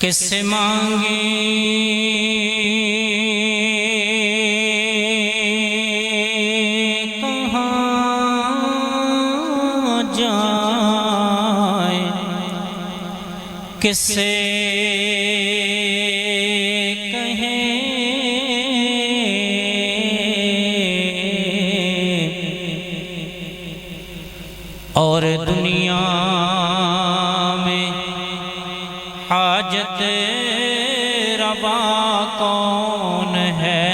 किससे मांगे कहाँ जाए, किससे कहें और दुनिया में हाजत रवा कौन है।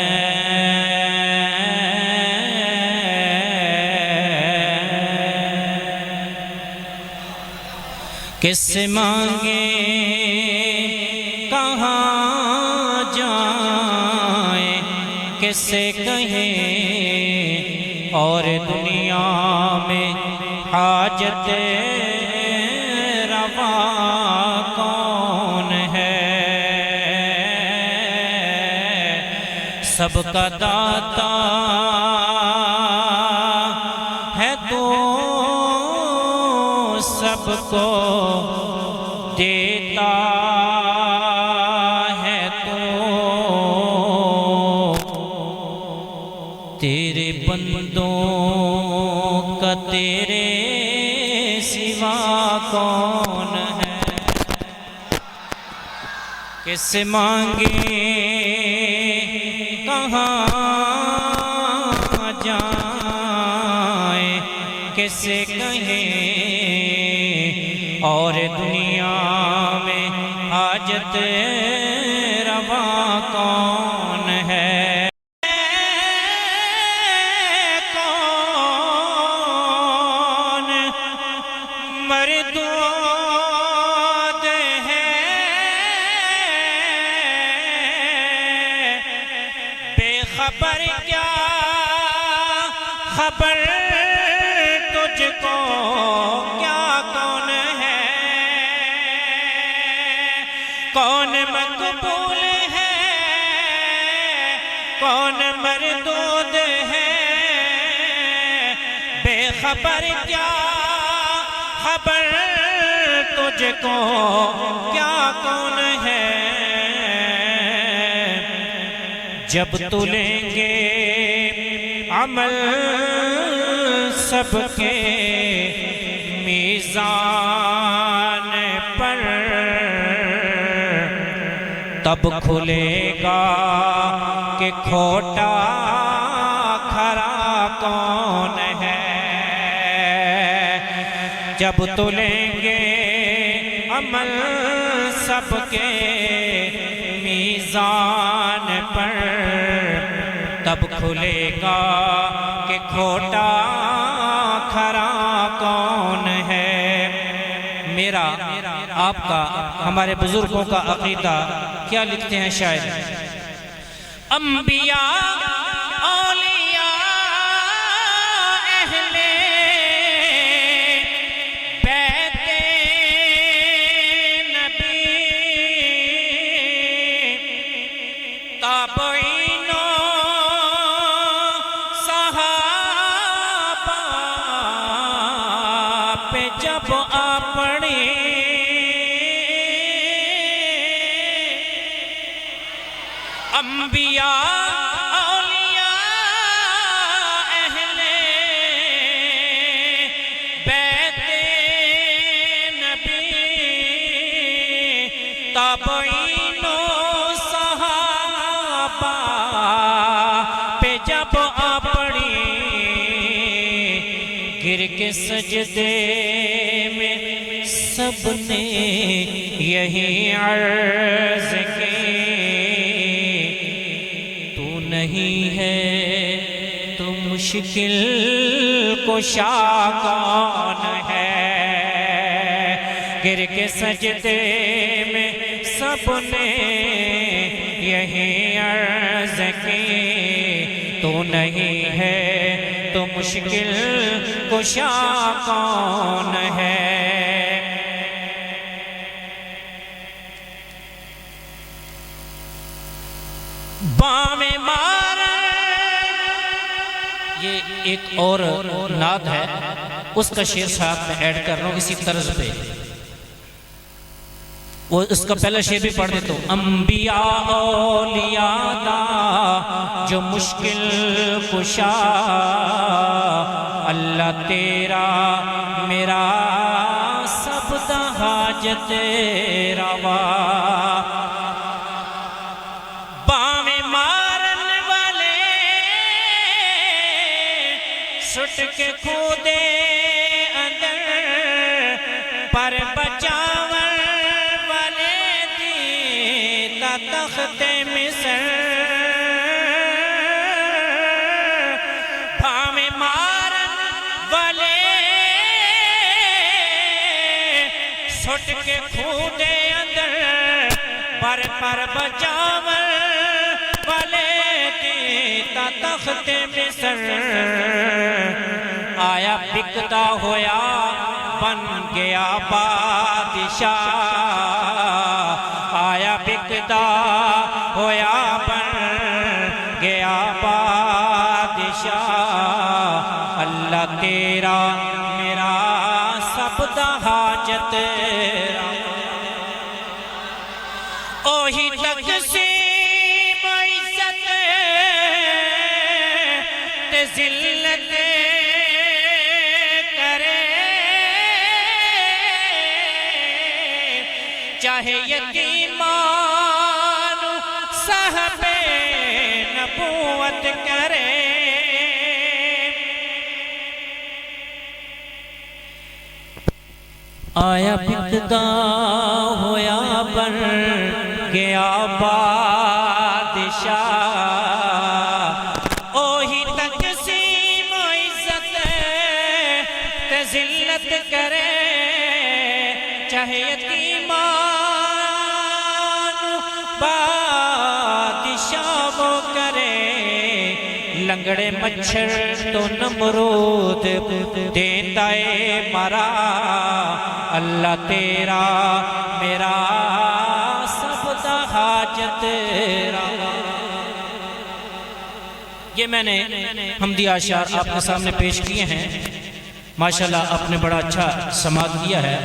किससे मांगे कहाँ जाए, किससे कहें और दुनिया में हाजत रवा कौन है। सबका दाता है तो सबको देता है तो तेरे बंदों का तेरे सिवा कौन है। किससे मांगे कहाँ जाए, किससे कहें और दुनिया में हाजत रवा कौन है। कौन मरदूद है बेखबर, क्या खबर तुझको, क्या कौन है। कौन मकबूल है, कौन मरदूद है बेखबर, क्या खबर तुझको, क्या कौन है। जब तू लेंगे अमल सबके मीज़ान पर, तब खुलेगा कि खोटा खरा कौन है। जब तुलेंगे अमल सबके मीज़ान पर, तब खुलेगा कि खोटा खरा कौन है। मेरा आपका हमारे बुजुर्गों का अकीदा क्या लिखते हैं शायद। अंबिया औलिया अहले बैते नबी ताबईनो सहाबा पे जब आपने अंबिया औलिया अहले बैते नबी ताबईनो सहाबा पे जब आपड़ी गिर के सजदे में सबने यही अर्ज़ की, नहीं है तो मुश्किल कुशा कौन है। गिर के सजदे में सबने यही अर्ज़ की, तो नहीं है तो मुश्किल कुशा कौन है। बामे मार, ये एक और नाद है, उसका शेर साहब में ऐड कर रहा हूं इसी तर्ज पे। वो उसका पहला शेर भी पढ़ देता हूँ। अम्बिया औलिया दा जो मुश्किल कुशा, अल्लाह तेरा मेरा सब दा हाजत रवा। बावे मारन वाले सुट के कूदे अंदर, पर बचावन वाले दीता तख्ते मिस्र। भावे मारन वाले सुट के कूदे अंदर, पर बचावन वाले दीता तख्ते मिस्र। आया बिकता होया बन गया बादशाह, आया बिकता होया बन गया बादशाह। अल्लाह तेरा मेरा सब दा हाजत ओही तक़सीम इज़्ज़त ते ज़िल्लत करे, चाहे यतीमान साहबे नबूवत करे। आया बिकदा होया बन गया बादशाह, ओही तक़सीम इज़्ज़त ते ज़िल्लत करे, चाहे यतीमान बादशाह वो करे। लंगड़े मच्छर तो नमरूद देता है मारा, अल्लाह तेरा मेरा सब दा हाजत रवा। ये मैंने हमदी आशार आपके सामने पेश किए हैं। माशाल्लाह आपने बड़ा अच्छा समाअत किया है।